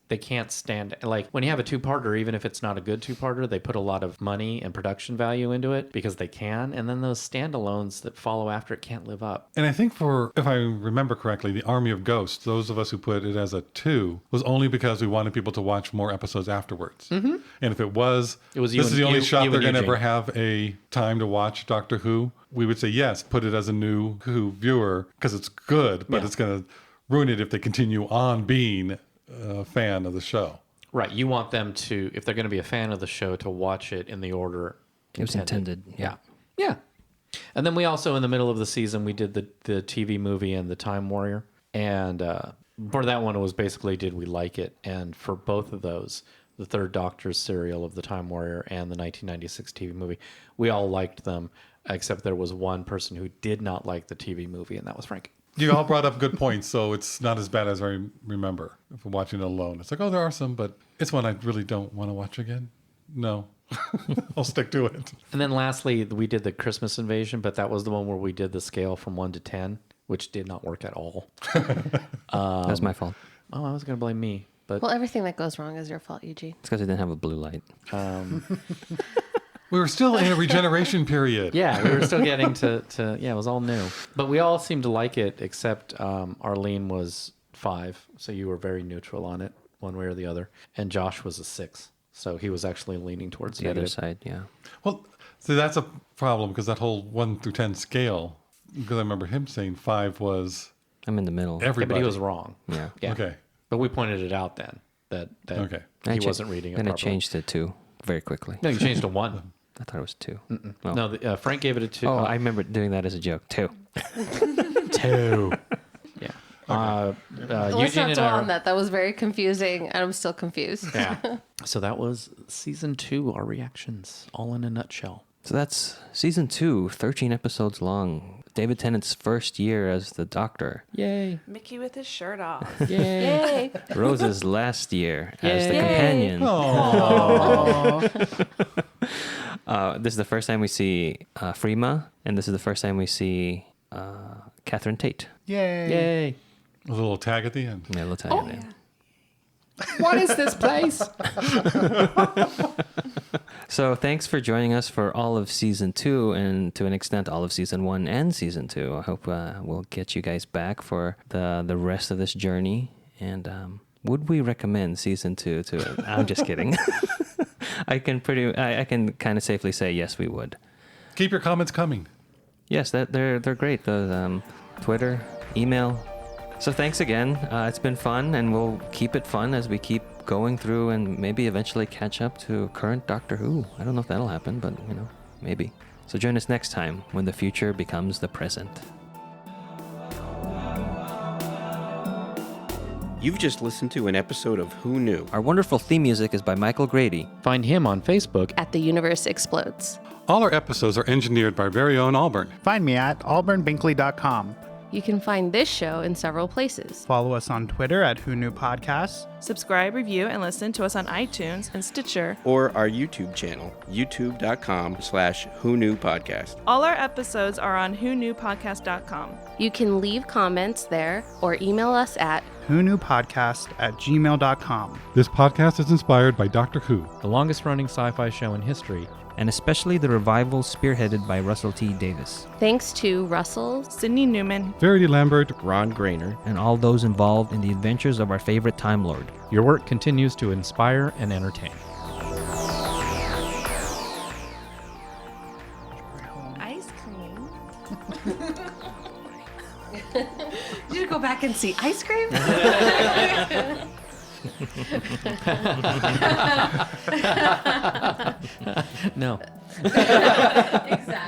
they can't stand, like when you have a 2-parter, even if it's not a good 2-parter, they put a lot of money and production value into it because they can. And then those standalones that follow after it can't live up. And I think if I remember correctly, the Army of Ghosts, those of us who put it as a 2, was only because we wanted people to watch more episodes afterwards. And if it was this is the only shot they're going to ever have a time to watch Doctor Who, we would say, yes, put it as a new Who viewer because it's good, but it's going to ruin it if they continue on being a fan of the show. Right. You want them to, if they're going to be a fan of the show, to watch it in the order it was intended. Yeah. And then we also, in the middle of the season, we did the TV movie and the Time Warrior. And for that one, it was basically, did we like it? And for both of those, the Third Doctor's serial of the Time Warrior and the 1996 TV movie, we all liked them, except there was one person who did not like the TV movie, and that was Frank. You all brought up good points, so it's not as bad as I remember if I'm watching it alone. It's like, oh, there are some, but it's one I really don't want to watch again. No. I'll stick to it. And then lastly, we did the Christmas Invasion, but that was the one where we did the scale from 1 to 10, which did not work at all. That was my fault. Oh, I was going to blame me. But Well, everything that goes wrong is your fault, Eugene. It's because it didn't have a blue light. We were still in a regeneration period. yeah, we were still getting to it was all new. But we all seemed to like it, except Arlene was 5, so you were very neutral on it, one way or the other. And Josh was a 6, so he was actually leaning towards The other negative. side, yeah. Well, see, that's a problem because that whole 1 through 10 scale, because I remember him saying 5 was I'm in the middle. Yeah, everybody. but he was wrong. Yeah. Yeah. Okay. But we pointed it out then that Okay. he wasn't reading it Then properly. I changed it to very quickly. No, you changed to 1. I thought it was 2. Oh. No, Frank gave it a 2. Oh, I remember doing that as a joke. 2. 2. Yeah. Let's Eugene not and dwell I. on that. That was very confusing, and I'm still confused. Yeah. So that was season 2. Our reactions, all in a nutshell. So that's season 2, 13 episodes long. David Tennant's first year as the Doctor. Yay! Mickey with his shirt off. Yay! Rose's last year as the Yay. companion. Oh. This is the first time we see Freema, and this is the first time we see Catherine Tate. Yay. Yay! A little tag at the end. Yeah, let's tell you that. What is this place? So thanks for joining us for all of season 2, and to an extent all of season 1 and season 2. I hope we'll get you guys back for the rest of this journey. And would we recommend season 2 to? I'm just kidding. I can kind of safely say yes, we would. Keep your comments coming. Yes, they're great. The Twitter, email. So thanks again. It's been fun, and we'll keep it fun as we keep going through and maybe eventually catch up to current Doctor Who. I don't know if that'll happen, but maybe. So join us next time when the future becomes the present. You've just listened to an episode of Who Knew? Our wonderful theme music is by Michael Grady. Find him on Facebook. At The Universe Explodes. All our episodes are engineered by our very own Auburn. Find me at auburnbinkley.com. You can find this show in several places. Follow us on Twitter at Who Knew Podcasts. Subscribe, review, and listen to us on iTunes and Stitcher. Or our YouTube channel, youtube.com/Who Knew Podcast. All our episodes are on whoknewpodcast.com. You can leave comments there or email us at whoknewpodcast@gmail.com. This podcast is inspired by Doctor Who. The longest running sci-fi show in history. And especially the revival spearheaded by Russell T. Davis. thanks to Russell, Sydney Newman. Verity Lambert. Ron Grainer. And all those involved in the adventures of our favorite Time Lord. Your work continues to inspire and entertain. Ice cream. Did you go back and see ice cream? No. Exactly.